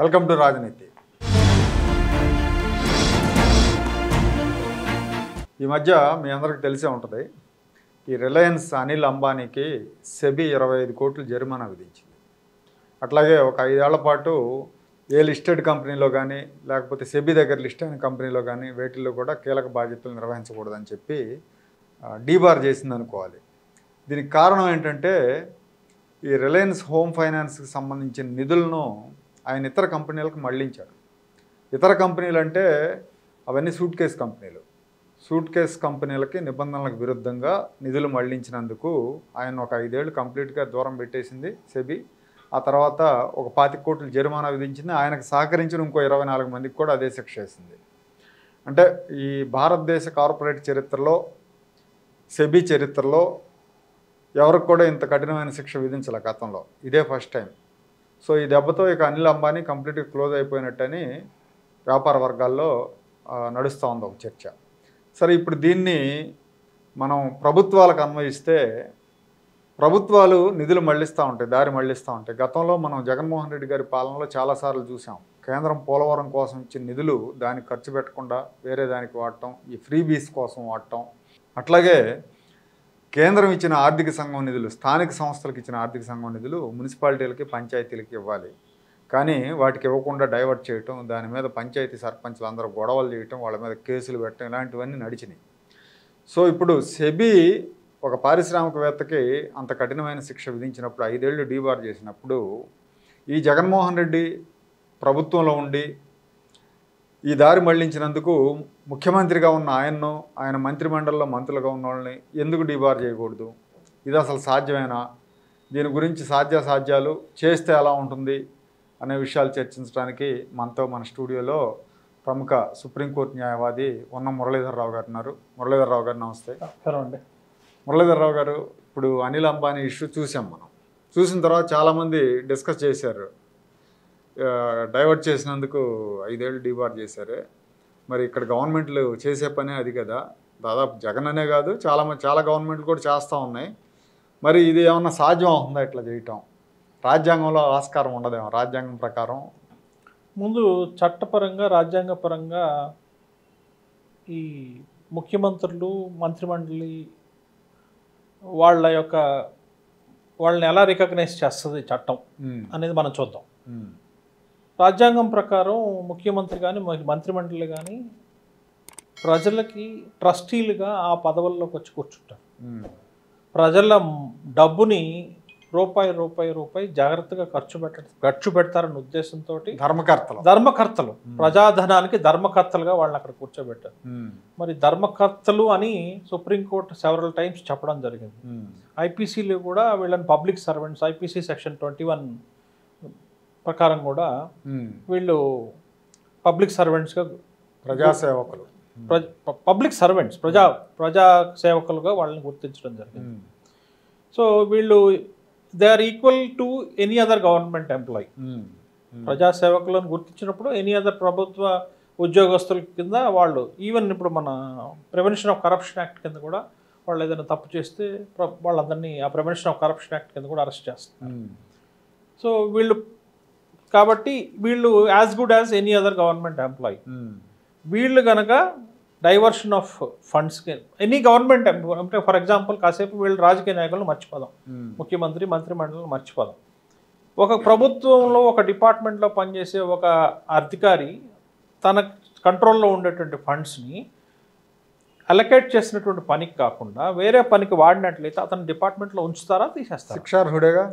Welcome to రాజనీతి. ఈ మధ్య మీ అందరికి తెలిసే ఉంటుంది, ఈ రిలయన్స్ అనిల్ అంబానీకి సెబీ 25 కోట్లు జరిమానా విధించింది. అట్లాగే ఒక 5 ఏళ్ల పాటు ఏ లిస్టెడ్ కంపెనీలో కానీ లేకపోతే సెబీ దగ్గర లిస్ట్ అయిన కంపెనీలో కానీ వేటిల్లో కూడా కీలక బాధ్యతలు నిర్వహించకూడదని చెప్పి డీబార్ చేసింది అనుకోవాలి. దీనికి కారణం ఏంటంటే ఈ రిలయన్స్ హోమ్ ఫైనాన్స్కి సంబంధించిన నిధులను ఆయన ఇతర కంపెనీలకు మళ్లించాడు. ఇతర కంపెనీలు అంటే అవన్నీ సూట్ కేస్ కంపెనీలకి నిబంధనలకు విరుద్ధంగా నిధులు మళ్లించినందుకు ఆయన ఒక 5 ఏళ్ళు కంప్లీట్గా దూరం పెట్టేసింది సెబీ. ఆ తర్వాత ఒక 25 కోట్ల జరిమానా విధించింది. ఆయనకు సహకరించిన ఇంకో 24 మందికి కూడా అదే శిక్ష వేసింది. అంటే ఈ భారతదేశ కార్పొరేట్ చరిత్రలో, సెబీ చరిత్రలో ఎవరికి కూడా ఇంత కఠినమైన శిక్ష విధించాల గతంలో. ఇదే ఫస్ట్ టైం. సో ఈ దెబ్బతో ఇక అనిల్ అంబానీ కంప్లీట్గా క్లోజ్ అయిపోయినట్టని వ్యాపార వర్గాల్లో నడుస్తూ ఉంది ఒక చర్చ. సరే, ఇప్పుడు దీన్ని మనం ప్రభుత్వాలకు అన్వయిస్తే ప్రభుత్వాలు నిధులు మళ్లిస్తూ ఉంటాయి, దారి మళ్లిస్తూ ఉంటాయి. గతంలో మనం జగన్మోహన్ రెడ్డి గారి పాలనలో చాలాసార్లు చూసాం. కేంద్రం పోలవరం కోసం ఇచ్చిన నిధులు దానికి ఖర్చు పెట్టకుండా వేరే దానికి వాడటం, ఈ ఫ్రీబీస్ కోసం వాడటం. అట్లాగే కేంద్రం ఇచ్చిన ఆర్థిక సంఘం నిధులు, స్థానిక సంస్థలకు ఇచ్చిన ఆర్థిక సంఘం నిధులు మున్సిపాలిటీలకి, పంచాయతీలకి ఇవ్వాలి. కానీ వాటికి ఇవ్వకుండా డైవర్ట్ చేయటం, దాని మీద పంచాయతీ సర్పంచ్లు అందరూ గొడవలు చేయటం, వాళ్ళ మీద కేసులు పెట్టడం, ఇలాంటివన్నీ నడిచినాయి. సో ఇప్పుడు సెబీ ఒక పారిశ్రామికవేత్తకి అంత కఠినమైన శిక్ష విధించినప్పుడు, 5 ఏళ్ళు డీబార్ చేసినప్పుడు, ఈ జగన్మోహన్ రెడ్డి ప్రభుత్వంలో ఉండి ఈ దారి మళ్లించినందుకు ముఖ్యమంత్రిగా ఉన్న ఆయన్ను, ఆయన మంత్రిమండలిలో మంత్రులుగా ఉన్న వాళ్ళని ఎందుకు డీబార్ చేయకూడదు? ఇది అసలు సాధ్యమేనా? దీని గురించి సాధ్యాసాధ్యాలు చేస్తే ఎలా ఉంటుంది అనే విషయాలు చర్చించడానికి మనతో మన స్టూడియోలో ప్రముఖ సుప్రీంకోర్టు న్యాయవాది ఉన్న మురళీధర్రావు గారు ఉన్నారు. మురళీధర్రావు గారు నమస్తే. అండి. మురళీధర్రావు గారు, ఇప్పుడు అనిల్ అంబానీ ఇష్యూ చూసాం. మనం చూసిన తర్వాత చాలామంది డిస్కస్ చేశారు, డైవర్ట్ చేసినందుకు 5 ఏళ్ళు డీబార్ చేశారు. మరి ఇక్కడ గవర్నమెంట్లు చేసే పనే అది కదా, దాదాపు జగన్ అనే కాదు చాలా గవర్నమెంట్లు కూడా చేస్తూ ఉన్నాయి. మరి ఇది ఏమన్నా సాధ్యం అవుతుందా ఇట్లా చేయటం? రాజ్యాంగంలో ఆస్కారం ఉండదేమో రాజ్యాంగం ప్రకారం? ముందు చట్టపరంగా, రాజ్యాంగపరంగా ఈ ముఖ్యమంత్రులు, మంత్రిమండలి వాళ్ళని ఎలా రికగ్నైజ్ చేస్తుంది చట్టం అనేది మనం చూద్దాం. రాజ్యాంగం ప్రకారం ముఖ్యమంత్రి కానీ మంత్రిమండలి కానీ ప్రజలకి ట్రస్టీలుగా ఆ పదవుల్లోకి వచ్చి కూర్చుంటారు. ప్రజల డబ్బుని రూపాయి జాగ్రత్తగా ఖర్చు పెడతారన్న ఉద్దేశంతో ధర్మకర్తలు ప్రజాధనానికి ధర్మకర్తలుగా వాళ్ళని అక్కడ కూర్చోబెట్టారు. మరి ధర్మకర్తలు అని సుప్రీంకోర్టు సెవరల్ టైమ్స్ చెప్పడం జరిగింది. ఐపీసీలో కూడా వీళ్ళని పబ్లిక్ సర్వెంట్స్, ఐపీసీ సెక్షన్ 21 ప్రకారం కూడా వీళ్ళు పబ్లిక్ సర్వెంట్స్గా, ప్రజాసేవకులు, పబ్లిక్ సర్వెంట్స్, ప్రజా సేవకులుగా వాళ్ళని గుర్తించడం జరిగింది. సో వీళ్ళు they are equal to any other government employee. ప్రజాసేవకులను గుర్తించినప్పుడు ఎనీ అదర్ ప్రభుత్వ ఉద్యోగస్తుల కింద వాళ్ళు, ఈవెన్ ఇప్పుడు మన ప్రివెన్షన్ ఆఫ్ కరప్షన్ యాక్ట్ కింద కూడా వాళ్ళు ఏదైనా తప్పు చేస్తే వాళ్ళందరినీ ఆ ప్రివెన్షన్ ఆఫ్ కరప్షన్ యాక్ట్ కింద కూడా అరెస్ట్ చేస్తారు. సో కాబట్టి వీళ్ళు as good as any other government employee. వీళ్ళు కనుక diversion of funds, any government అంటే ఫర్ ఎగ్జాంపుల్ కాసేపు వీళ్ళు రాజకీయ నాయకులను మర్చిపోదాం, ముఖ్యమంత్రి, మంత్రిమండలిని మర్చిపోదాం. ఒక ప్రభుత్వంలో ఒక డిపార్ట్మెంట్లో పనిచేసే ఒక అధికారి తన కంట్రోల్లో ఉండేటువంటి ఫండ్స్ని అలొకేట్ చేసినటువంటి పనికి కాకుండా వేరే పనికి వాడినట్లయితే అతని డిపార్ట్మెంట్లో ఉంచుతారా, తీసేస్తారా? శిక్షార్హుడేగా.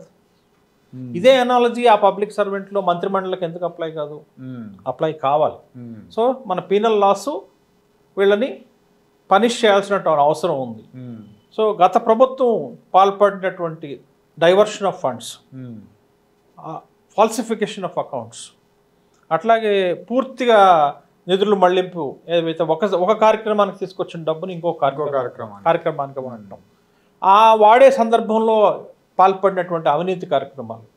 ఇదే అనాలజీ ఆ పబ్లిక్ సర్వెంట్లో మంత్రిమండలికి ఎందుకు అప్లై కాదు? అప్లై కావాలి. సో మన పీనల్ లాస్ వీళ్ళని పనిష్ చేయాల్సిన అవసరం ఉంది. సో గత ప్రభుత్వం పాల్పడినటువంటి diversion of funds, falsification of accounts, అట్లాగే పూర్తిగా నిధులు మళ్లింపు, ఏదైతే ఒక కార్యక్రమానికి తీసుకొచ్చిన డబ్బుని ఇంకో కార్యక్రమానికి వాడటం, ఆ వాడే సందర్భంలో పాల్పడినటువంటి అవినీతి కార్యక్రమాలు,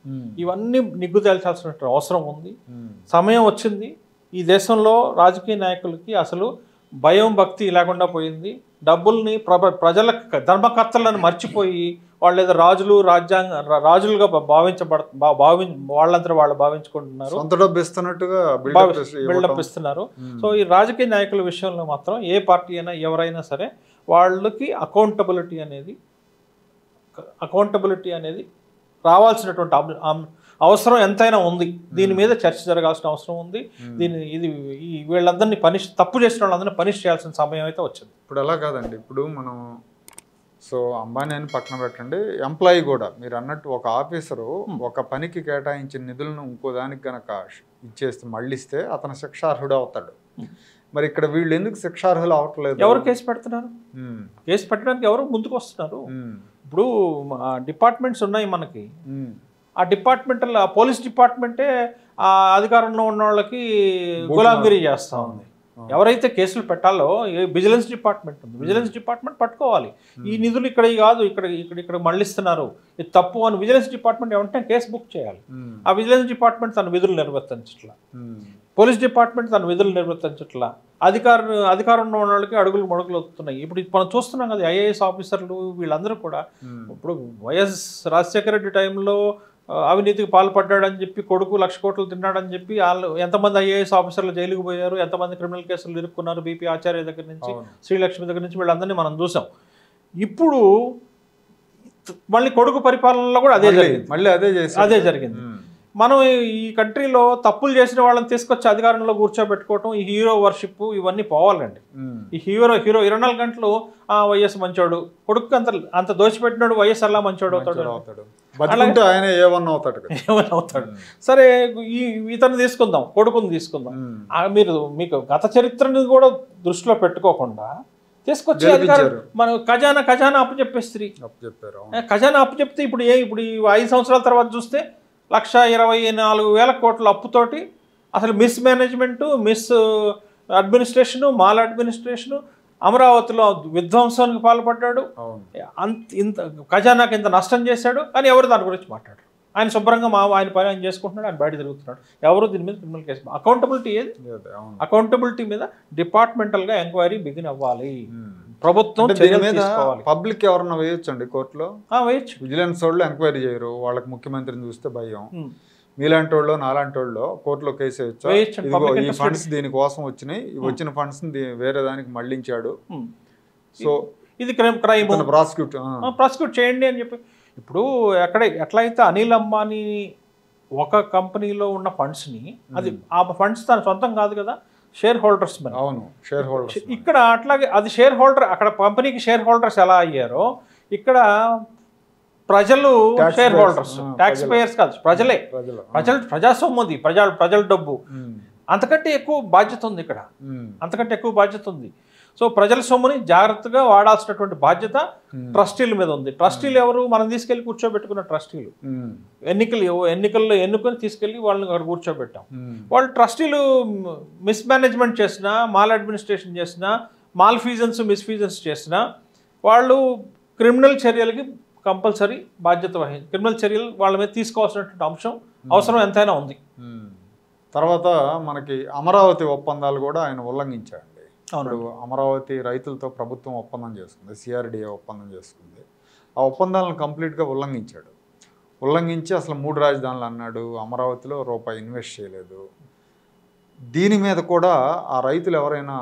ఇవన్నీ నిగ్గు తేల్చాల్సిన అవసరం ఉంది. సమయం వచ్చింది. ఈ దేశంలో రాజకీయ నాయకులకి అసలు భయం, భక్తి లేకుండా పోయింది. డబ్బుల్ని ప్రజల ధర్మకర్తలను మర్చిపోయి వాళ్ళు ఏదో రాజులుగా వాళ్ళంతా వాళ్ళు భావించుకుంటున్నారు, సొంత డబ్బు ఇస్తున్నట్టుగా బిల్డప్ ఇస్తున్నారు. సో ఈ రాజకీయ నాయకుల విషయంలో మాత్రం ఏ పార్టీ అయినా ఎవరైనా సరే వాళ్ళకి అకౌంటబిలిటీ అనేది రావాల్సినటువంటి అవసరం ఎంతైనా ఉంది. దీని మీద చర్చ జరగాల్సిన అవసరం ఉంది. వీళ్ళందరినీ తప్పు చేసిన వాళ్ళందరినీ పనిష్ చేయాల్సిన సమయం అయితే వచ్చింది. ఇప్పుడు అలా కాదండి, ఇప్పుడు మనం అంబానీ అని పక్కన పెట్టండి, ఎంప్లాయీ కూడా మీరు అన్నట్టు ఒక ఆఫీసరు ఒక పనికి కేటాయించిన నిధులను ఇంకో దానికి గనక ఇచ్చేస్తే మళ్ళిస్తే అతను శిక్షార్హుడు అవుతాడు. మరి ఇక్కడ వీళ్ళు ఎందుకు శిక్షార్హులు అవట్లేదు? ఎవరు కేసు పెడుతున్నారు? కేసు పెట్టడానికి ఎవరు ముందుకు వస్తున్నారు? ఇప్పుడు డిపార్ట్మెంట్స్ ఉన్నాయి మనకి, ఆ డిపార్ట్మెంట్లో పోలీస్ డిపార్ట్మెంటే ఆ అధికారంలో ఉన్న వాళ్ళకి గులాంగిరి చేస్తూ ఉంది. ఎవరైతే కేసులు పెట్టాలో విజిలెన్స్ డిపార్ట్మెంట్ ఉంది, విజిలెన్స్ డిపార్ట్మెంట్ పట్టుకోవాలి. ఈ నిధులు ఇక్కడ కాదు, ఇక్కడ మళ్ళిస్తున్నారు, ఇది తప్పు అని విజిలెన్స్ డిపార్ట్మెంట్ ఏమంటే కేసు బుక్ చేయాలి. ఆ విజిలెన్స్ డిపార్ట్మెంట్ తన విధులు నిర్వర్తించట్లా, పోలీస్ డిపార్ట్మెంట్ తన విధులు నిర్వర్తించట్లా, అధికారం ఉన్న వాళ్ళకి అడుగులు మడుగులు వస్తున్నాయి. ఇప్పుడు మనం చూస్తున్నాం కదా, ఐఏఎస్ ఆఫీసర్లు వీళ్ళందరూ కూడా ఇప్పుడు వైఎస్ రాజశేఖర రెడ్డి టైంలో అవినీతికి పాల్పడ్డాడని చెప్పి కొడుకు 1,00,000 కోట్లు తిన్నాడని చెప్పి వాళ్ళు ఎంతమంది ఐఏఎస్ ఆఫీసర్లు జైలుకు పోయారు, ఎంతమంది క్రిమినల్ కేసులు ఇరుక్కున్నారు, బీపీ ఆచార్య దగ్గర నుంచి శ్రీలక్ష్మి దగ్గర నుంచి వీళ్ళందరినీ మనం చూసాం. ఇప్పుడు మళ్ళీ కొడుకు పరిపాలనలో కూడా అదే జరిగింది. మనం ఈ కంట్రీలో తప్పులు చేసిన వాళ్ళని తీసుకొచ్చి అధికారంలో కూర్చోబెట్టుకోవటం, ఈ హీరో వర్షిప్ ఇవన్నీ పోవాలండి. ఈ హీరో 24 గంటలు వైఎస్ మంచోడు, కొడుకు అంత దోచిపెట్టినాడు, వైఎస్ అలా మంచోడు అవుతాడు, ఆయన ఏమన్నా అవుతాడు. సరే ఇతను తీసుకుందాం, కొడుకుని తీసుకుందాం. మీకు గత చరిత్రని కూడా దృష్టిలో పెట్టుకోకుండా తీసుకొచ్చి మనం ఖజానా అప్పచెప్పేస్త్రీ. ఖజానా అప్పచెప్తే ఇప్పుడు ఈ 5 సంవత్సరాల తర్వాత చూస్తే 1,24,000 కోట్ల అప్పుతోటి అసలు miss management, miss administration, mall administration, అమరావతిలో విధ్వంసానికి పాల్పడ్డాడు, ఖజానాకి ఇంత నష్టం చేశాడు, కానీ ఎవరు దాని గురించి మాట్లాడరు. ఆయన శుభ్రంగా ఆయన పని ఆయన చేసుకుంటున్నాడు, ఆయన బయట తిరుగుతున్నాడు. ఎవరు దీని మీద క్రిమినల్ కేసు? అకౌంటబిలిటీ ఏది? అకౌంటబిలిటీ మీద డిపార్ట్మెంటల్గా ఎంక్వైరీ బిగిన్ అవ్వాలి. ప్రభుత్వం పబ్లిక్ ఎవరన్నా వేయొచ్చండి కోర్టులో? వేయచ్చు. విజిలెన్స్ వాళ్ళు ఎంక్వైరీ చేయరు, వాళ్ళకి ముఖ్యమంత్రిని చూస్తే భయం. మీలాంటి వాళ్ళు నాలాంటి వాళ్ళు కోర్టులో కేసు వేయచ్చు. ఈ ఫండ్స్ దీనికోసం వచ్చినాయి, వచ్చిన ఫండ్స్ వేరే దానికి మళ్లించాడు, సో ఇది క్రైమ్, ప్రాసిక్యూట్ చేయండి అని చెప్పి. ఇప్పుడు ఎట్లయితే అనిల్ అంబానీ ఒక కంపెనీలో ఉన్న ఫండ్స్ని, అది ఆ ఫండ్స్ తన సొంతం కాదు కదా, షేర్ హోల్డర్స్. అవును, షేర్ హోల్డర్స్. ఇక్కడ అట్లాగే అది షేర్ హోల్డర్, అక్కడ కంపెనీకి షేర్ హోల్డర్స్ ఎలా అయ్యారో ఇక్కడ ప్రజలు షేర్ హోల్డర్స్, ట్యాక్స్ పేయర్స్ కాదు, ప్రజలే. ప్రజా సొమ్ముది, ప్రజల డబ్బు. అంతకంటే ఎక్కువ బాధ్యత ఉంది ఇక్కడ, అంతకంటే ఎక్కువ బాధ్యత ఉంది. సో ప్రజల సొమ్ముని జాగ్రత్తగా వాడాల్సినటువంటి బాధ్యత ట్రస్టీల మీద ఉంది. ట్రస్టీలు ఎవరు? మనం తీసుకెళ్లి కూర్చోబెట్టుకున్న ట్రస్టీలు. ఎన్నికల్లో ఎన్నుకొని తీసుకెళ్లి వాళ్ళని అక్కడ కూర్చోబెట్టాం. వాళ్ళు ట్రస్టీలు మిస్మేనేజ్మెంట్ చేసినా, మాల్ అడ్మినిస్ట్రేషన్ చేసినా, మాల్ ఫీజన్స్ మిస్ఫీజన్స్ చేసినా వాళ్ళు క్రిమినల్ చర్యలకి కంపల్సరీ బాధ్యత క్రిమినల్ చర్యలు వాళ్ళ మీద తీసుకోవాల్సినటువంటి అవసరం ఎంతైనా ఉంది. తర్వాత మనకి అమరావతి ఒప్పందాలు కూడా ఆయన ఉల్లంఘించాడు. ఇప్పుడు అమరావతి రైతులతో ప్రభుత్వం ఒప్పందం చేసుకుంది, సిఆర్డిఏ ఒప్పందం చేసుకుంది. ఆ ఒప్పందాలను కంప్లీట్గా ఉల్లంఘించి అసలు 3 రాజధానులు అన్నాడు, అమరావతిలో రూపాయి ఇన్వెస్ట్ చేయలేదు. దీని మీద కూడా ఆ రైతులు ఎవరైనా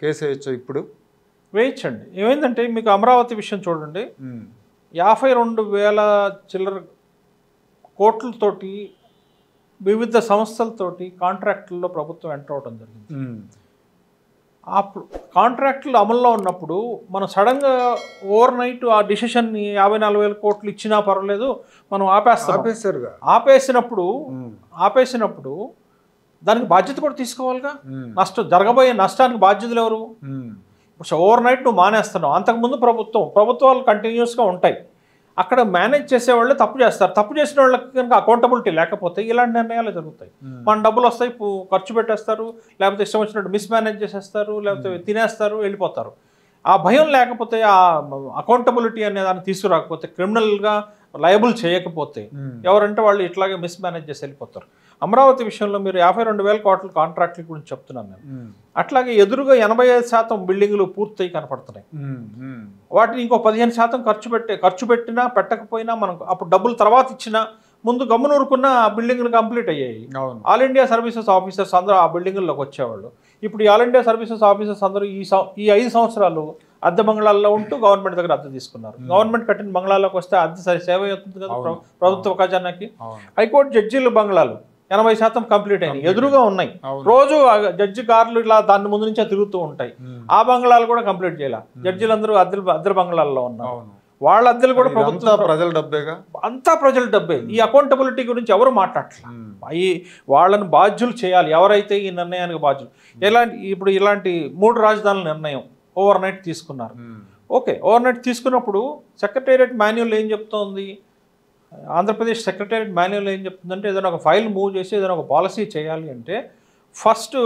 కేసు వేయచ్చో? ఇప్పుడు వేయచ్చండి. ఏమైందంటే మీకు అమరావతి విషయం చూడండి, 52,000 చిల్లర కోట్లతోటి వివిధ సంస్థలతోటి కాంట్రాక్టుల్లో ప్రభుత్వం ఎంటర్ అవడం జరిగింది. అప్పుడు కాంట్రాక్టులు అమల్లో ఉన్నప్పుడు మనం సడన్గా ఓవర్ నైట్ ఆ డిసిషన్ని 54,000 కోట్లు ఇచ్చినా పర్వాలేదు మనం ఆపేసినప్పుడు దానికి బాధ్యత కూడా తీసుకోవాలిగా. జరగబోయే నష్టానికి బాధ్యతలు ఎవరు? ఇప్పుడు ఓవర్ నైట్ నువ్వు మానేస్తున్నావు. అంతకుముందు ప్రభుత్వాలు కంటిన్యూస్గా ఉంటాయి. అక్కడ మేనేజ్ చేసేవాళ్ళు తప్పు చేస్తారు. తప్పు చేసిన వాళ్ళకి కనుక అకౌంటబిలిటీ లేకపోతే ఇలాంటి నిర్ణయాలు జరుగుతాయి. మన డబ్బులు వస్తాయి, ఖర్చు పెట్టేస్తారు, లేకపోతే ఇష్టం వచ్చినట్టు మిస్మేనేజ్ చేసేస్తారు, లేకపోతే తినేస్తారు, వెళ్ళిపోతారు. ఆ భయం లేకపోతే, ఆ అకౌంటబిలిటీ అనే దాన్ని తీసుకురాకపోతే, క్రిమినల్గా లయబుల్ చేయకపోతే ఎవరంటే వాళ్ళు ఇట్లాగే మిస్మేనేజ్ చేసి వెళ్ళిపోతారు. అమరావతి విషయంలో మీరు 52,000 కోట్ల కాంట్రాక్ట్ల గురించి చెప్తున్నాను నేను. అట్లాగే ఎదురుగా 85% బిల్డింగ్లు పూర్తయి కనపడుతున్నాయి. వాటిని ఇంకో 15% ఖర్చు పెట్టినా పెట్టకపోయినా మనం అప్పుడు డబ్బులు తర్వాత ఇచ్చినా ముందు గమ్మునూరుకున్న ఆ బిల్డింగ్లు కంప్లీట్ అయ్యాయి. ఆల్ ఇండియా సర్వీసెస్ ఆఫీసర్స్ అందరూ ఆ బిల్డింగ్లోకి వచ్చేవాళ్ళు. ఇప్పుడు ఈ ఆల్ ఇండియా సర్వీసెస్ ఆఫీసర్స్ అందరూ ఈ 5 సంవత్సరాలు అద్దె బంగ్లాల్లో ఉంటూ గవర్నమెంట్ దగ్గర అద్దె తీసుకున్నారు. గవర్నమెంట్ కట్టిన బంగ్లాలోకి వస్తే అద్దె సేవ అవుతుంది కదా ప్రభుత్వ ఖజానాకి. హైకోర్టు జడ్జీల బంగ్లాలు 80% కంప్లీట్ అయినాయి, ఎదురుగా ఉన్నాయి. రోజు జడ్జి కార్లు ఇలా దాని ముందు నుంచే తిరుగుతూ ఉంటాయి. ఆ బంగ్లాలు కూడా కంప్లీట్ చేయాలి. జడ్జీలందరూ అద్దె బంగ్లాల్లో ఉన్నారు. వాళ్ళ అద్దెలు కూడా ప్రభుత్వం ప్రజల డబ్బేగా, అంతా ప్రజల డబ్బే. ఈ అకౌంటబిలిటీ గురించి ఎవరు మాట్లాడలేదు. వాళ్ళని బాధ్యులు చేయాలి ఎవరైతే ఈ నిర్ణయానికి బాధ్యులు. ఇప్పుడు ఇలాంటి 3 రాజధానుల నిర్ణయం ఓవర్ నైట్ తీసుకున్నారు. ఓకే, ఓవర్ నైట్ తీసుకున్నప్పుడు సెక్రటేరియట్ మాన్యువల్ ఏం చెప్తోంది, ఆంధ్రప్రదేశ్ సెక్రటేరియట్ మాన్యువల్ ఏం చెప్తుందంటే ఏదైనా ఒక ఫైల్ మూవ్ చేసి ఏదైనా ఒక పాలసీ చేయాలి అంటే ఫస్ట్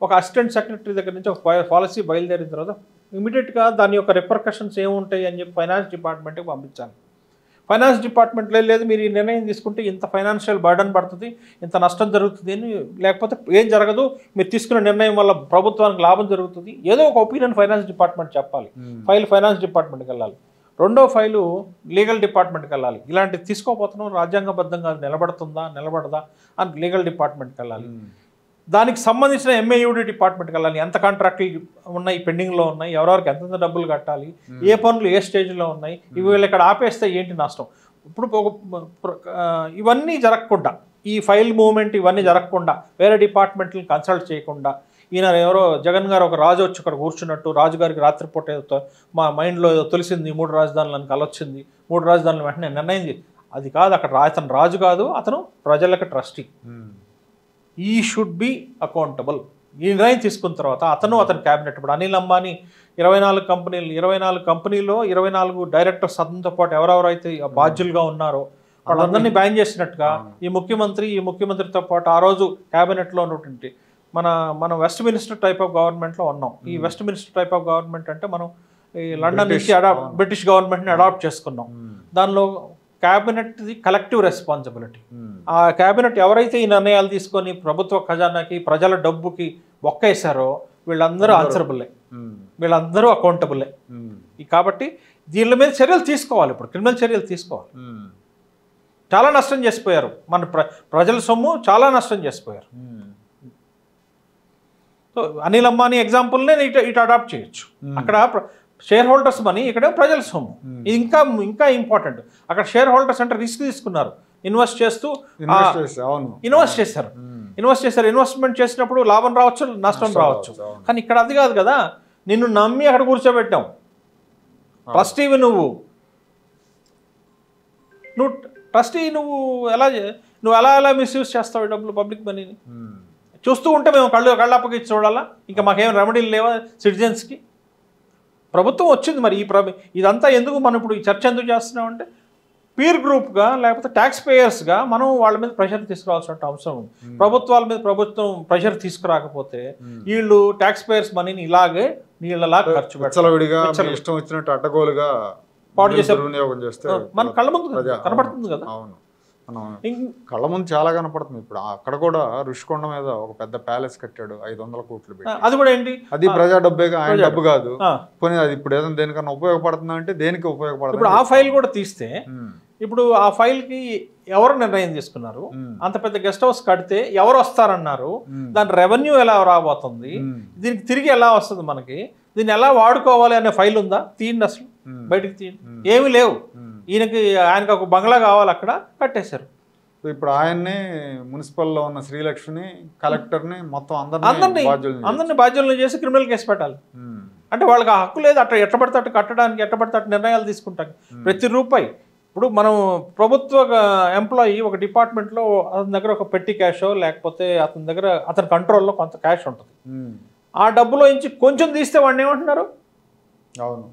ఒక అసిస్టెంట్ సెక్రటరీ దగ్గర నుంచి ఒక పాలసీ బయలుదేరిన తర్వాత ఇమీడియట్గా దాని యొక్క రిపర్కషన్స్ ఏముంటాయి అని చెప్పి ఫైనాన్స్ డిపార్ట్మెంట్కి పంపించాలి. ఫైనాన్స్ డిపార్ట్మెంట్లో లేదు మీరు ఈ నిర్ణయం తీసుకుంటే ఇంత ఫైనాన్షియల్ బర్డన్ పడుతుంది, ఇంత నష్టం జరుగుతుంది అని, లేకపోతే ఏం జరగదు మీరు తీసుకున్న నిర్ణయం వల్ల ప్రభుత్వానికి లాభం జరుగుతుంది, ఏదో ఒక ఒపీనియన్ ఫైనాన్స్ డిపార్ట్మెంట్ చెప్పాలి. ఫైల్ ఫైనాన్స్ డిపార్ట్మెంట్కి వెళ్ళాలి. రెండో ఫైలు లీగల్ డిపార్ట్మెంట్కి వెళ్ళాలి. ఇలాంటివి తీసుకోపోతున్నాం రాజ్యాంగబద్ధంగా నిలబడుతుందా నిలబడదా అని లీగల్ డిపార్ట్మెంట్కి వెళ్ళాలి. దానికి సంబంధించిన ఎంఏయుడి డిపార్ట్మెంట్కి వెళ్ళాలి. ఎంత కాంట్రాక్ట్లు ఉన్నాయి, పెండింగ్లో ఉన్నాయి, ఎవరెవరికి ఎంతెంత డబ్బులు కట్టాలి, ఏ పనులు ఏ స్టేజ్లో ఉన్నాయి, ఇవి వీళ్ళు ఇక్కడ ఆపేస్తే ఏంటి నష్టం. ఇప్పుడు ఇవన్నీ జరగకుండా, ఈ ఫైల్ మూవ్మెంట్ ఇవన్నీ జరగకుండా, వేరే డిపార్ట్మెంట్ని కన్సల్ట్ చేయకుండా, ఈయన ఎవరో జగన్ గారు ఒక రాజు వచ్చి ఇక్కడ కూర్చున్నట్టు రాజుగారికి రాత్రిపూట ఏదో మా మైండ్లో ఏదో తెలిసింది 3 రాజధానులను కలొచ్చింది, 3 రాజధానులు వెంటనే నిర్ణయం అది కాదు. అక్కడ అతను రాజు కాదు, అతను ప్రజలకు ట్రస్టీ. ఈ షుడ్ బి అకౌంటబుల్. ఈ నిర్ణయం తీసుకున్న తర్వాత అతని క్యాబినెట్, ఇప్పుడు అనిల్ అంబానీ 24 కంపెనీలో 24 డైరెక్టర్స్ అతనితో పాటు ఎవరెవరైతే బాధ్యులుగా ఉన్నారో వాళ్ళందరినీ బ్యాన్ చేసినట్టుగా ఈ ముఖ్యమంత్రితో పాటు ఆ రోజు క్యాబినెట్లో ఉన్నటువంటి మన వెస్ట్ మినిస్టర్ టైప్ ఆఫ్ గవర్నమెంట్లో ఉన్నాం. ఈ west minister type of government అంటే మనం ఈ లండన్ నుంచి బ్రిటిష్ గవర్నమెంట్ని అడాప్ట్ చేసుకున్నాం. దానిలో క్యాబినెట్ది కలెక్టివ్ రెస్పాన్సిబిలిటీ. ఆ క్యాబినెట్ ఎవరైతే ఈ నిర్ణయాలు తీసుకొని ప్రభుత్వ ఖజానాకి ప్రజల డబ్బుకి బొక్కేశారో వీళ్ళందరూ ఆన్సరబుల్లే, వీళ్ళందరూ అకౌంటబుల్లే. కాబట్టి దీని మీద చర్యలు తీసుకోవాలి. ఇప్పుడు క్రిమినల్ చర్యలు తీసుకోవాలి. చాలా నష్టం చేసిపోయారు, మన ప్రజల సొమ్ము చాలా నష్టం చేసిపోయారు. సో అనిల్ అంబానీ ఎగ్జాంపుల్నే ఇటు అడాప్ట్ చేయొచ్చు. అక్కడ షేర్ హోల్డర్స్ మనీ, ఇక్కడ ప్రజల సొమ్ము. ఇది ఇంకా ఇంపార్టెంట్. అక్కడ షేర్ హోల్డర్స్ అంటే రిస్క్ తీసుకున్నారు, ఇన్వెస్ట్ చేశారు. ఇన్వెస్ట్మెంట్ చేసినప్పుడు లాభం రావచ్చు, నష్టం రావచ్చు. కానీ ఇక్కడ అది కాదు కదా. నిన్ను నమ్మి అక్కడ కూర్చోబెట్టాం, ట్రస్టీవి నువ్వు ట్రస్టీ నువ్వు ఎలా మిస్యూజ్ చేస్తావు డబ్బులు, పబ్లిక్ మనీని. చూస్తూ ఉంటే మేము కళ్ళప్పకి చూడాలా? ఇంకా మాకేం రెమెడీలు లేవా సిటిజన్స్కి? ప్రభుత్వం వచ్చింది మరి ఇదంతా ఎందుకు మనం ఇప్పుడు ఈ చర్చ ఎందుకు చేస్తున్నామంటే పీర్ గ్రూప్గా లేకపోతే ట్యాక్స్ పేయర్స్గా మనం వాళ్ళ మీద ప్రెషర్ తీసుకురావాల్సిన అవసరం ఉంది. ప్రభుత్వాల మీద ప్రభుత్వం ప్రెషర్ తీసుకురాకపోతే వీళ్ళు ట్యాక్స్ పేయర్స్ మనీని ఇలాగే నీళ్ళలా ఖర్చు పెట్టాలి, ఇష్టం వచ్చినట్టు అడ్డగోలుగా పాటు చేసే వినియోగం చేస్తే మన కళ్ళ ముందు కనపడుతుంది కదా. కళ్ళ ముందు చాలా కనపడుతుంది. ఇప్పుడు అక్కడ కూడా ఋషికొండ మీద ఒక పెద్ద ప్యాలెస్ కట్టాడు 500 కోట్లు పెట్టి. అది కూడా ఏంటి, అది ప్రజా డబ్బే, ఆయన డబ్బు కాదు. పోనీ అది ఇప్పుడు ఏదైనా దేనికన్నా ఉపయోగపడుతుందా అంటే దేనికి ఉపయోగపడుతుంది? ఇప్పుడు ఆ ఫైల్ కూడా తీస్తే ఇప్పుడు ఆ ఫైల్కి ఎవరు నిర్ణయం తీసుకున్నారు? అంత పెద్ద గెస్ట్ హౌస్ కడితే ఎవరు వస్తారన్నారు? దాని రెవెన్యూ ఎలా రాబోతుంది? దీనికి తిరిగి ఎలా వస్తుంది? మనకి దీన్ని ఎలా వాడుకోవాలి అనే ఫైల్ ఉందా? తీయండి, అసలు బయటకు తీయండి. ఏమీ లేవు. ఆయనకు ఒక బంగ్లా కావాలి, అక్కడ కట్టేశారు. ఇప్పుడు ఆయన్ని మున్సిపల్లో ఉన్న శ్రీలక్ష్మిని కలెక్టర్ని మొత్తం అందరినీ బాధ్యులను చేసి క్రిమినల్ కేసు పెట్టాలి. అంటే వాళ్ళకి ఆ హక్కు లేదు. అట్లా ఎట్టబడితే అట్టు కట్టడానికి, ఎట్టబడితే అట్టు నిర్ణయాలు తీసుకుంటాం. ప్రతి రూపాయి ఇప్పుడు మనం ప్రభుత్వ ఎంప్లాయీ ఒక డిపార్ట్మెంట్లో అతని దగ్గర ఒక పెట్టి క్యాషో లేకపోతే అతని కంట్రోల్లో కొంత క్యాష్ ఉంటుంది. ఆ డబ్బులో నుంచి కొంచెం తీస్తే వాడిని ఏమంటున్నారు? అవును,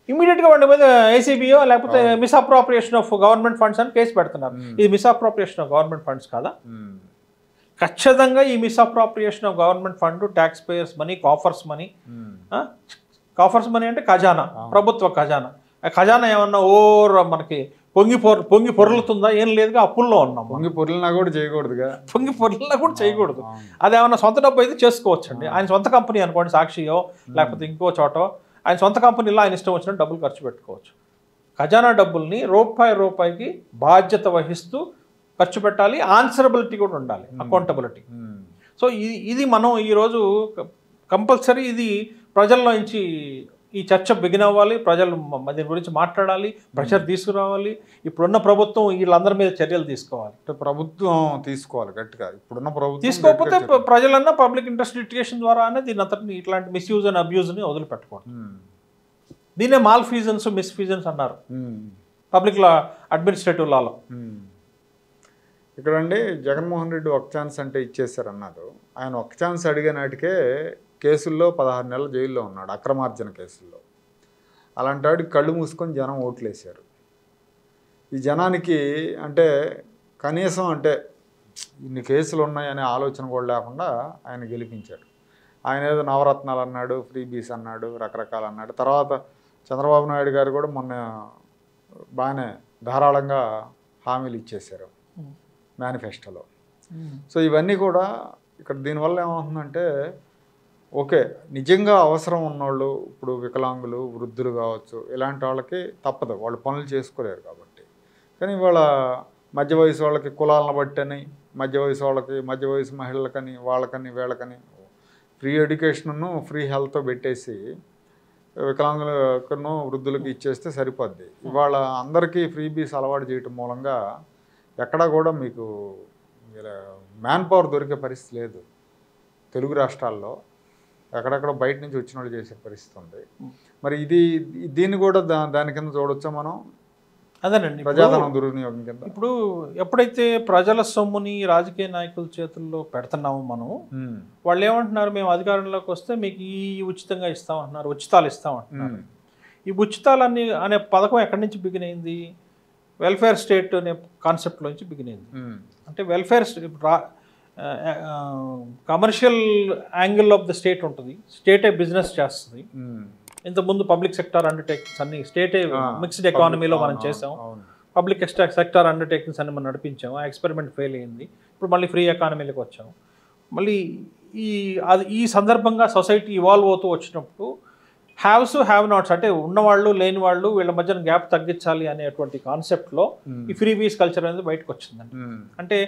ఇమీడియట్గా వాడి మీద ఏసీబీఓ లేకపోతే మిస్అప్రోప్రియేషన్ ఆఫ్ గవర్నమెంట్ ఫండ్స్ అని కేసు పెడుతున్నారు. ఇది మిస్అప్రోప్రియేషన్ ఆఫ్ గవర్నమెంట్ ఫండ్స్ కాదా? ఖచ్చితంగా ఈ misappropriation of government fund, tax payers money, coffers money అంటే ఖజానా, ప్రభుత్వ ఖజానా. ఖజానా ఏమన్నా మనకి పొంగి పొరలుతుందా? ఏం లేదుగా, అప్పుల్లో ఉన్నాం. పొంగి పొరలినా కూడా చేయకూడదుగా. పొంగి పొరలినా కూడా చేయకూడదు. అదేమన్నా సొంత డబ్బు అయితే చేసుకోవచ్చండి. ఆయన సొంత కంపెనీ అనుకోండి, సాక్షియో లేకపోతే ఇంకో చోటో, ఆయన సొంత కంపెనీలో ఆయన ఇష్టం వచ్చినట్టు డబ్బులు ఖర్చు పెట్టుకోవచ్చు. ఖజానా డబ్బుల్ని రూపాయికి బాధ్యత వహిస్తూ ఖర్చు పెట్టాలి. ఆన్సరబిలిటీ కూడా ఉండాలి, అకౌంటబిలిటీ. సో ఇది మనం ఈరోజు కంపల్సరీ ఇది ప్రజల్లో నుంచి ఈ చర్చ బిగిన్ అవ్వాలి. ప్రజలు దీని గురించి మాట్లాడాలి, ప్రెషర్ తీసుకురావాలి. ఇప్పుడున్న ప్రభుత్వం వీళ్ళందరి మీద చర్యలు తీసుకోవాలి. ప్రభుత్వం తీసుకోవాలి గట్టిగా. ఇప్పుడున్న ప్రభుత్వం తీసుకోకపోతే ప్రజలన్నా పబ్లిక్ ఇంట్రెస్ట్ లిటిగేషన్ ద్వారా దీని అంతటిని ఇట్లాంటి మిస్యూజ్ అండ్ అబ్యూజ్ని వదిలిపెట్టుకోండి. దీన్నే మాల్ ఫీజన్స్, మిస్ ఫీజన్స్ అన్నారు పబ్లిక్ లా, అడ్మినిస్ట్రేటివ్ లాలో. ఇక్కడండి జగన్మోహన్ రెడ్డి ఒక ఛాన్స్ అంటే ఇచ్చేసారన్నారు. ఆయన ఒక ఛాన్స్ అడిగే నాటికే కేసుల్లో 16 నెలల జైల్లో ఉన్నాడు, అక్రమార్జన కేసుల్లో. అలాంటి వాడికి కళ్ళు మూసుకొని జనం ఓట్లేశారు. ఈ జనానికి అంటే కనీసం అంటే ఇన్ని కేసులు ఉన్నాయనే ఆలోచన కూడా లేకుండా ఆయన గెలిపించాడు. ఆయన ఏదో నవరత్నాలు అన్నాడు, ఫ్రీ బీస్ అన్నాడు, రకరకాలు అన్నాడు. తర్వాత చంద్రబాబు నాయుడు గారు కూడా మొన్న బాగానే ధారాళంగా హామీలు ఇచ్చేశారు మేనిఫెస్టోలో. సో ఇవన్నీ కూడా ఇక్కడ దీనివల్ల ఏమవుతుందంటే, ఓకే నిజంగా అవసరం ఉన్నవాళ్ళు, ఇప్పుడు వికలాంగులు, వృద్ధులు కావచ్చు, ఇలాంటి వాళ్ళకి తప్పదు, వాళ్ళు పనులు చేసుకోలేరు కాబట్టి. కానీ వాళ్ళ మధ్య వయసు వాళ్ళకి కులాలను బట్టని, మధ్య వయసు వాళ్ళకి, మధ్య వయసు మహిళలకని, వాళ్ళకని వీళ్ళకని ఫ్రీ ఎడ్యుకేషన్ను, ఫ్రీ హెల్త్ పెట్టేసి వికలాంగులకును వృద్ధులకి ఇచ్చేస్తే సరిపోద్ది. ఇవాళ అందరికీ ఫ్రీ బీస్ అలవాటు చేయటం మూలంగా ఎక్కడా కూడా మీకు మ్యాన్ పవర్ దొరికే పరిస్థితి లేదు. తెలుగు రాష్ట్రాల్లో ఎక్కడెక్కడ బయట నుంచి వచ్చిన వాళ్ళు చేసే పరిస్థితి ఉంది. మరి దీన్ని కూడా దాని కింద చూడొచ్చా మనం? అదేనండి, ప్రజాధనం దుర్వినియోగం కింద. ఇప్పుడు ఎప్పుడైతే ప్రజల సొమ్ముని రాజకీయ నాయకుల చేతుల్లో పెడుతున్నామో మనం, వాళ్ళు ఏమంటున్నారు, మేము అధికారంలోకి వస్తే మీకు ఈ ఉచితంగా ఇస్తామంటున్నారు, ఉచితాలు ఇస్తామంటున్నారు. ఈ ఉచితాలన్నీ అనే పథకం ఎక్కడి నుంచి బిగిన్ అయింది? వెల్ఫేర్ స్టేట్ అనే కాన్సెప్ట్లోంచి బిగిన్ అయింది. అంటే welfare commercial angle of the state ఉంటుంది, స్టేటే బిజినెస్ చేస్తుంది. ఇంతకుముందు పబ్లిక్ సెక్టార్ అండర్టేకింగ్స్ అన్ని స్టేటే మిక్స్డ్ ఎకానమీలో మనం చేసాం. పబ్లిక్ సెక్టార్ అండర్టేకింగ్స్ అన్ని మనం నడిపించాము. ఆ ఎక్స్పెరిమెంట్ ఫెయిల్ అయింది. ఇప్పుడు మళ్ళీ ఫ్రీ ఎకానమీలోకి వచ్చాము. మళ్ళీ ఈ సందర్భంగా సొసైటీ ఇవాల్వ్ అవుతూ వచ్చినప్పుడు హ్యావ్స్, హ్యావ్ నాట్స్ అంటే ఉన్నవాళ్ళు లేని వాళ్ళు వీళ్ళ మధ్యన గ్యాప్ తగ్గించాలి అనేటువంటి కాన్సెప్ట్లో ఈ ఫ్రీ బీస్ కల్చర్ అనేది బయటకు వచ్చిందండి. అంటే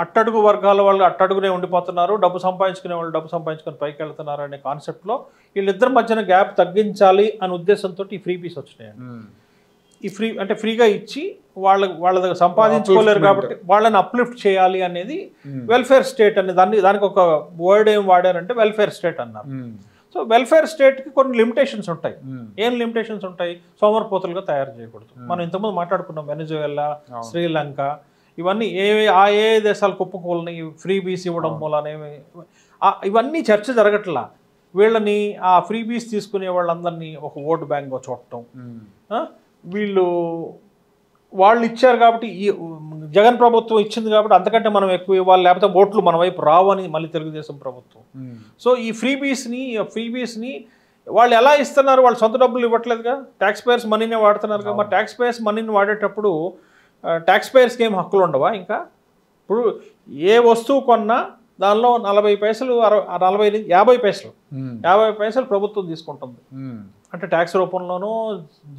అట్టడుగు వర్గాల వాళ్ళు అట్టడుగునే ఉండిపోతున్నారు, డబ్బు సంపాదించుకునే వాళ్ళు డబ్బు సంపాదించుకొని పైకి వెళ్తున్నారు అనే కాన్సెప్ట్లో వీళ్ళిద్దరి మధ్యన గ్యాప్ తగ్గించాలి అనే ఉద్దేశంతో ఈ ఫ్రీ బీస్ వచ్చినాయండి. ఈ ఫ్రీ అంటే ఫ్రీగా ఇచ్చి వాళ్ళ దగ్గర సంపాదించుకోలేరు కాబట్టి వాళ్ళని అప్లిఫ్ట్ చేయాలి అనేది వెల్ఫేర్ స్టేట్ అనే దానికి ఒక వర్డ్ ఏం వాడారంటే వెల్ఫేర్ స్టేట్ అన్నారు. సో వెల్ఫేర్ స్టేట్కి కొన్ని లిమిటేషన్స్ ఉంటాయి. ఏం లిమిటేషన్స్ ఉంటాయి? సోమరిపోతులుగా తయారు చేయకూడదు. మనం ఇంతకుముందు మాట్లాడుకున్నాం, వెనజువేలా, శ్రీలంక, ఇవన్నీ ఏ దేశాలు కుప్పకూలని ఫ్రీ బీస్ ఇవ్వడం మూలనే ఇవన్నీ చర్చ జరగట్లా. వీళ్ళని ఆ ఫ్రీ బీస్ తీసుకునే వాళ్ళందరినీ ఒక ఓటు బ్యాంక్గా చూడటం, వాళ్ళు ఇచ్చారు కాబట్టి ఈ జగన్ ప్రభుత్వం ఇచ్చింది కాబట్టి అంతకంటే మనం ఎక్కువ ఇవ్వాలి, లేకపోతే ఓట్లు మన వైపు రావు అని మళ్ళీ తెలుగుదేశం ప్రభుత్వం. సో ఈ ఫ్రీ బీస్ని వాళ్ళు ఎలా ఇస్తున్నారు? వాళ్ళు సొంత డబ్బులు ఇవ్వట్లేదుగా, ట్యాక్స్ పేయర్స్ మనీనే వాడుతున్నారు. మరి ట్యాక్స్ పేయర్స్ మనీని వాడేటప్పుడు ట్యాక్స్ పేయర్స్కి ఏం హక్కులు ఉండవా? ఇంకా ఇప్పుడు ఏ వస్తువు కొన్నా దానిలో 40 పైసలు 50 పైసలు ప్రభుత్వం తీసుకుంటుంది. అంటే ట్యాక్స్ రూపంలోనూ,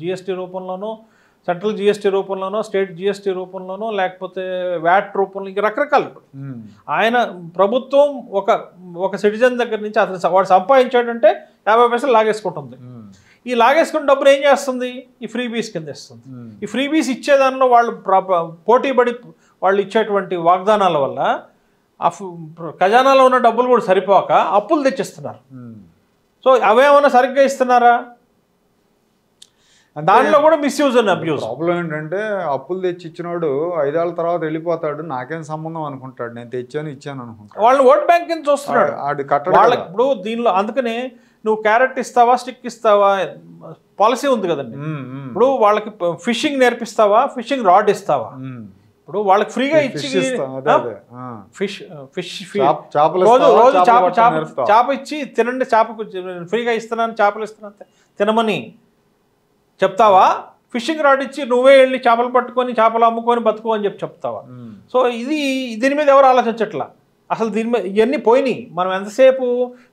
జిఎస్టీ రూపంలోనూ, సెంట్రల్ జిఎస్టీ రూపంలోనో, స్టేట్ జిఎస్టీ రూపంలోనో, లేకపోతే వ్యాట్ రూపంలో, ఇంకా రకరకాలు. ఆయన ప్రభుత్వం ఒక సిటిజన్ దగ్గర నుంచి అతను వాడు సంపాదించాడంటే 50 పైసలు లాగేసుకుంటుంది. ఈ లాగేసుకున్న డబ్బులు ఏం చేస్తుంది? ఈ ఫ్రీ బీస్ కింద ఇస్తుంది. ఈ ఫ్రీ బీస్ ఇచ్చేదానిలో వాళ్ళు పోటీపడి వాళ్ళు ఇచ్చేటువంటి వాగ్దానాల వల్ల ఆ ఖజానాలో ఉన్న డబ్బులు కూడా సరిపోక అప్పులు తెచ్చిస్తున్నారు. సో అవేమన్నా సరిగ్గా ఇస్తున్నారా? దానిలో కూడా మిస్యూజ్ అండ్ అబ్యూజ్. ప్రాబ్లం ఏంటంటే అప్పులు తెచ్చి ఇచ్చినోడు 5 ఏళ్ల తర్వాత వెళ్ళిపోతాడు, నాకేం సంబంధం అనుకుంటాడు, నేను తెచ్చాను ఇచ్చాను అనుకుంటాడు. వాళ్ళని ఓట్ బ్యాంక్ కింద చూస్తున్నాడు. వాళ్ళకి ఇప్పుడు దీనిలో అందుకనే నువ్వు క్యారెట్ ఇస్తావా, స్టిక్ ఇస్తావా పాలసీ ఉంది కదండి. ఇప్పుడు వాళ్ళకి ఫిషింగ్ నేర్పిస్తావా, ఫిషింగ్ రాడ్ ఇస్తావా? ఇప్పుడు వాళ్ళకి ఫ్రీగా ఇచ్చి రోజు చేప ఇచ్చి తినండి, చేపకు ఫ్రీగా ఇస్తున్నాను, చేపలు ఇస్తున్నాను తినమని చెప్తావా? ఫిషింగ్ రాడ్ ఇచ్చి నువ్వే వెళ్ళి చేపలు పట్టుకొని చేపలు అమ్ముకొని బతుకు అని చెప్తావా? సో దీని మీద ఎవరు ఆలోచించట్లా. అసలు దీని మీద ఇవన్నీ పోయినాయి. మనం ఎంతసేపు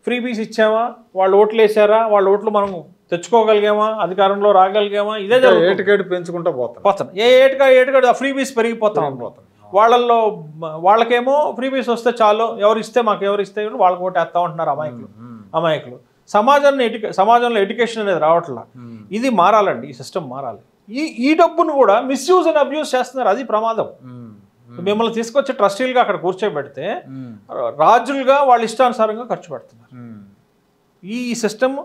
ఫ్రీ బీస్ ఇచ్చామా, వాళ్ళు ఓట్లు వేసారా, వాళ్ళ ఓట్లు మనం తెచ్చుకోగలిగామా, అధికారంలో రాగలిగామా, ఇదే ఏటికేటు పెంచుకుంటూ పోతాం. ఏ ఏటుగా ఫ్రీ బీస్ పెరిగిపోతాం. వాళ్ళకేమో ఫ్రీ బీస్ వస్తే చాలు, ఎవరు ఇస్తే వాళ్ళకి ఓటు వేస్తా ఉంటున్నారు అమాయకులు. సమాజంలో ఎడ్యుకేషన్ అనేది రావట్లా. ఇది మారాలండి, ఈ సిస్టమ్ మారాలి. ఈ డబ్బును కూడా మిస్యూజ్ అండ్ అబ్యూజ్ చేస్తున్నారు, అది ప్రమాదం. మిమ్మల్ని తీసుకొచ్చి ట్రస్టీలుగా అక్కడ కూర్చోబెడితే రాజులుగా వాళ్ళ ఇష్టానుసారంగా ఖర్చు పెడుతున్నారు. ఈ సిస్టమ్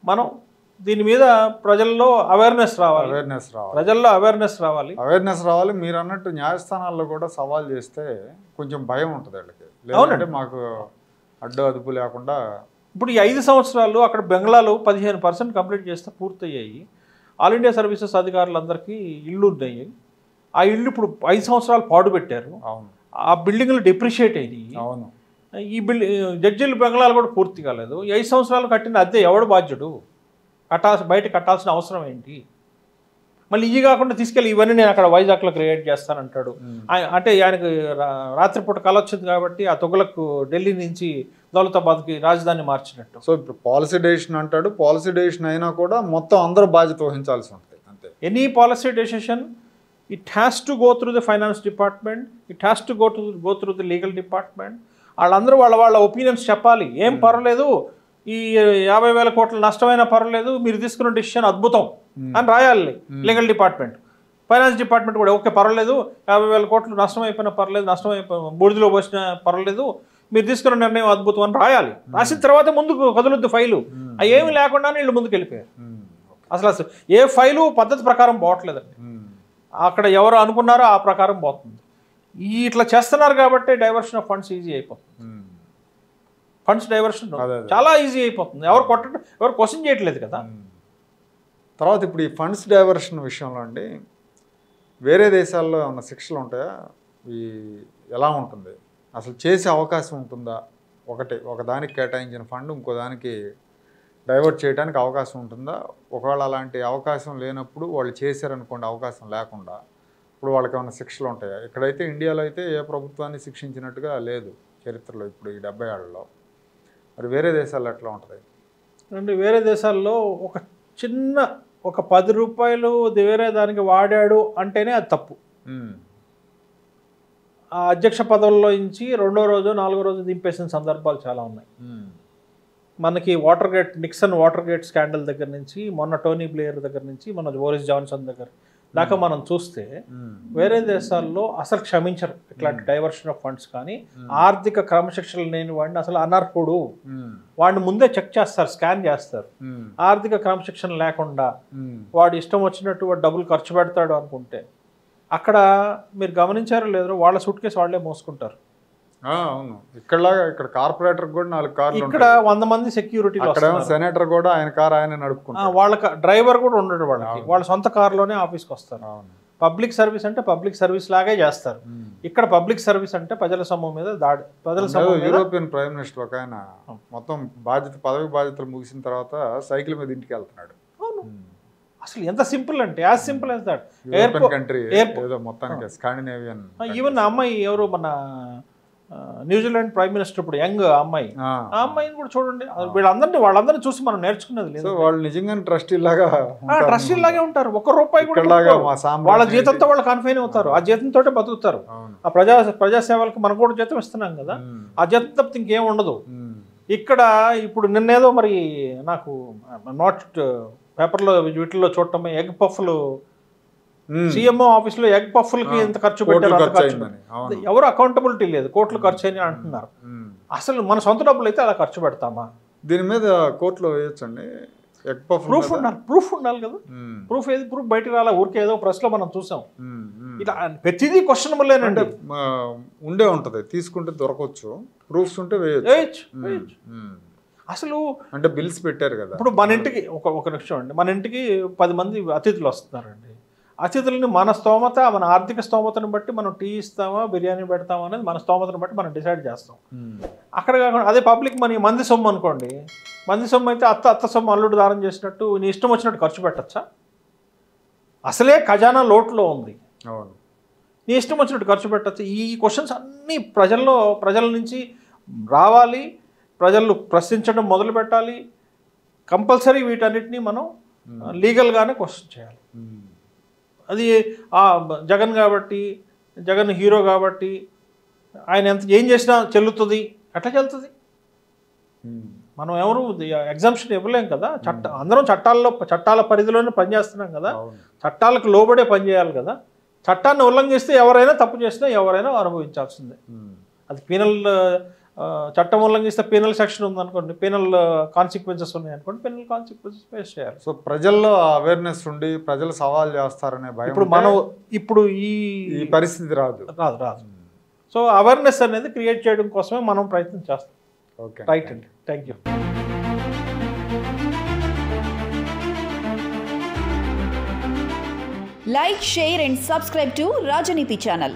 మనం దీని మీద ప్రజల్లో అవేర్నెస్ రావాలి. అవేర్నెస్ రావాలి. మీరు అన్నట్టు న్యాయస్థానాల్లో కూడా సవాల్ చేస్తే కొంచెం భయం ఉంటుంది వాళ్ళకి. లేదంటే మాకు అడ్డు అదుపు లేకుండా. ఇప్పుడు ఈ 5 సంవత్సరాలు అక్కడ బెంగళూరు 15% కంప్లీట్ చేస్తే పూర్తయ్యాయి. ఆల్ ఇండియా సర్వీసెస్ అధికారులందరికీ ఇళ్ళు ఉన్నాయి. ఆ ఇళ్ళు ఇప్పుడు 5 సంవత్సరాలు పాడు పెట్టారు. ఆ బిల్డింగ్లు డిప్రిషియేట్ అయినాయి. ఈ జడ్జీలు బెంగళూరు కూడా పూర్తి కాలేదు. 5 సంవత్సరాలు కట్టిన అద్దె ఎవడు బాధ్యుడు? బయట కట్టాల్సిన అవసరం ఏంటి? మళ్ళీ ఇవి కాకుండా తీసుకెళ్ళి ఇవన్నీ నేను అక్కడ వైజాగ్లో క్రియేట్ చేస్తానంటాడు. అంటే ఆయనకు రాత్రిపూట కళ వచ్చింది కాబట్టి ఆ తొగులకు ఢిల్లీ నుంచి దౌలతాబాద్కి రాజధాని మార్చినట్టు. సో ఇప్పుడు పాలసీ డెసిషన్ అంటాడు. పాలసీ డెసిషన్ అయినా కూడా మొత్తం అందరూ బాధ్యత వహించాల్సి ఉంటుంది. అంతే. Any policy decision it has to go through the finance department, it has to go through the legal department. వాళ్ళందరూ వాళ్ళ ఒపీనియన్స్ చెప్పాలి. ఏం పర్వాలేదు, ఈ 50,000 కోట్ల నష్టమైనా పర్వాలేదు, మీరు తీసుకున్న డెసిషన్ అద్భుతం అని రాయాలి లీగల్ డిపార్ట్మెంట్. ఫైనాన్స్ డిపార్ట్మెంట్ కూడా ఓకే పర్వాలేదు, 50,000 కోట్లు నష్టం అయిపోయినా పర్లేదు, బూడిదలో పోసినా పర్వాలేదు, మీరు తీసుకున్న నిర్ణయం అద్భుతం అని రాయాలి. రాసిన తర్వాత ముందుకు కదులుద్దు ఫైలు. అవి ఏమి లేకుండానే వీళ్ళు ముందుకు వెళ్ళిపోయారు. అసలు ఏ ఫైలు పద్ధతి ప్రకారం పోవట్లేదండి. అక్కడ ఎవరు అనుకున్నారో ఆ ప్రకారం పోతుంది. ఇట్లా చేస్తున్నారు కాబట్టి డైవర్షన్ ఆఫ్ ఫండ్స్ ఈజీ అయిపోతుంది. ఫండ్స్ డైవర్షన్ చాలా ఈజీ అయిపోతుంది. ఎవరు క్వశ్చన్ చేయట్లేదు కదా. తర్వాత ఇప్పుడు ఈ ఫండ్స్ డైవర్షన్ విషయంలో అండి, వేరే దేశాల్లో ఏమన్నా శిక్షలు ఉంటాయా? ఎలా ఉంటుంది అసలు? చేసే అవకాశం ఉంటుందా? ఒకదానికి కేటాయించిన ఫండ్ ఇంకో దానికి డైవర్ట్ చేయడానికి అవకాశం ఉంటుందా? ఒకవేళ అలాంటి అవకాశం లేనప్పుడు వాళ్ళు చేశారనుకోండి, అవకాశం లేకుండా, ఇప్పుడు వాళ్ళకి ఏమైనా శిక్షలు ఉంటాయా? ఇక్కడైతే ఇండియాలో అయితే ఏ ప్రభుత్వాన్ని శిక్షించినట్టుగా లేదు చరిత్రలో ఇప్పుడు ఈ 70 ఏళ్లలో. మరి వేరే దేశాల్లో ఎట్లా ఉంటుంది అంటే? వేరే దేశాల్లో ఒక 10 రూపాయలు వేరే దానికి వాడాడు అంటేనే అది తప్పు. ఆ అధ్యక్ష పదవుల్లో నుంచి 2వ రోజు 4వ రోజు దింపేసిన సందర్భాలు చాలా ఉన్నాయి. మనకి నిక్సన్ వాటర్ గేట్ స్కాండల్ దగ్గర నుంచి, మొన్న టోనీ బ్లేయర్ దగ్గర నుంచి, మన బోరిస్ జాన్సన్ దగ్గర దాకా మనం చూస్తే వేరే దేశాల్లో అసలు క్షమించరు ఇట్లాంటి డైవర్షన్ ఆఫ్ ఫండ్స్. కానీ ఆర్థిక క్రమశిక్షణ లేని వాడిని అసలు అనర్హుడు, వాడిని ముందే చెక్ చేస్తారు, స్కాన్ చేస్తారు. ఆర్థిక క్రమశిక్షణ లేకుండా వాడు ఇష్టం వచ్చినట్టు వాడు డబ్బులు ఖర్చు పెడతాడు అనుకుంటే, అక్కడ మీరు గమనించారో లేదో వాళ్ళ సూట్ కేసు వాళ్ళే మోసుకుంటారు. అవును. ఇక్కడ కార్పొరేటర్ కూడా 4 కార్లు, ఇక్కడ 100 మంది సెక్యూరిటీ, సెనేటర్ కూడా ఆయన కార్ ఆయన నడుపుకుంటారు. వాళ్ళ డ్రైవర్ కూడా ఉండడు, వాళ్ళ సొంత కారులోనే ఆఫీస్కి వస్తారు. పబ్లిక్ సర్వీస్ అంటే పబ్లిక్ సర్వీస్ లాగే చేస్తారు. ఇక్కడ పబ్లిక్ సర్వీస్ అంటే ప్రజల సొమ్ము మీద దాడి. యూరోపియన్ ప్రైమ్ మినిస్టర్ ఒక ఆయన మొత్తం పదవి బాధ్యతలు ముగిసిన తర్వాత సైకిల్ మీద ఇంటికి వెళ్తున్నాడు. అసలు ఎంత సింపుల్ అంటే, as simple as that. Country మొత్తానికి స్కాండినేవియన్. ఈవెన్ అమ్మాయి ఎవరు, మన న్యూజిలాండ్ ప్రైమ్ మినిస్టర్ ఇప్పుడు యంగ్ అమ్మాయి, ఆ అమ్మాయిని కూడా చూడండి. వాళ్ళందరినీ చూసి మనం నేర్చుకున్నది లేదు. వాళ్ళు నిజంగా ట్రస్టీ లాగే ఉంటారు. ₹1 కూడా వాళ్ళ జీతంతో వాళ్ళు కన్ఫైన్ అవుతారు. ఆ జీతంతో బతుకుతారు. ఆ ప్రజాసేవలకు మనం కూడా జీతం ఇస్తున్నాం కదా, ఆ జీతం తప్పితే ఇంకేం ఉండదు. ఇక్కడ ఇప్పుడు నిన్నేదో మరి నాకు పేపర్లో వీటిల్లో చూడటమే, ఎగ్ పఫ్లు, సీఎంఓ ఆఫీస్లో ఎగ్ పఫ్లకి ఎంత ఖర్చు పెట్టారు, ఎవరు అకౌంటబిలిటీ లేదు, కోట్లు ఖర్చు అని అంటున్నారు. అసలు మన సొంత డబ్బులు అయితే అలా ఖర్చు పెడతామా? దీని మీద కోర్టులో వేయొచ్చండి. ప్రూఫ్ ఉండాలి కదా. ప్రూఫ్ బయటకు రాలా, ఊరికే ఏదో ప్రెస్లో మనం చూసాం. ఇట్లా ప్రతిదీ క్వశ్చనబుల్లేనండి. ఉండే ఉంటుంది, తీసుకుంటే దొరకవచ్చు, ప్రూఫ్స్ ఉంటే వేయచ్చు. అసలు అంటే బిల్స్ పెట్టారు కదా. ఇప్పుడు మన ఇంటికి ఒక నిమిషం అండి, మన ఇంటికి 10 మంది అతిథులు వస్తున్నారండి. అతిథులని మన స్తోమత, మన ఆర్థిక స్తోమతను బట్టి మనం టీ ఇస్తామా, బిర్యానీ పెడతామా అనేది మన స్తోమతను బట్టి మనం డిసైడ్ చేస్తాం. అక్కడ కాకుండా అదే పబ్లిక్ మనీ, మంది సొమ్ము అనుకోండి, మంది సొమ్ము అయితే అత్త సొమ్ము అల్లుడు దానం చేసినట్టు నీ ఇష్టం వచ్చినట్టు ఖర్చు పెట్టచ్చా? అసలే ఖజానా లోటులో ఉంది, అవును. నీ ఇష్టం వచ్చినట్టు ఖర్చు పెట్టచ్చు. ఈ క్వశ్చన్స్ అన్నీ ప్రజల నుంచి రావాలి, ప్రజలు ప్రశ్నించడం మొదలు పెట్టాలి. కంపల్సరీ వీటన్నిటినీ మనం లీగల్గానే క్వశ్చన్ చేయాలి. అది జగన్ కాబట్టి, జగన్ హీరో కాబట్టి ఆయన ఏం చేసినా చెల్లుతుంది, ఎట్లా చెల్లుతుంది? మనం ఎవరు ఎగ్జామ్షన్ ఇవ్వలేం కదా. అందరం చట్టాల పరిధిలోనే పనిచేస్తున్నాం కదా, చట్టాలకు లోబడే పనిచేయాలి కదా. చట్టాన్ని ఉల్లంఘిస్తే ఎవరైనా తప్పు చేసినా ఎవరైనా అనుభవించాల్సిందే. అది పీనల్ చట్టం ఉల్లంఘిస్తే పీనల్ సెక్షన్ ఉందనుకోండి, పీనల్ కాన్సిక్వెన్సెస్ ఉన్నాయనుకోండి, పీనల్ కాన్సిక్వెన్సెస్ ఫేస్ చేయాలి. సో ప్రజల్లో అవేర్నెస్ ఉండి ప్రజలు సవాల్ చేస్తారనే భయం ఇప్పుడు ఈ పరిస్థితి రాదు. సో అవేర్నెస్ అనేది క్రియేట్ చేయడం కోసమే మనం ప్రయత్నం చేస్తాం. ఓకే, రైట్ అండి, thank you. Like, share and subscribe to Rajaniti channel.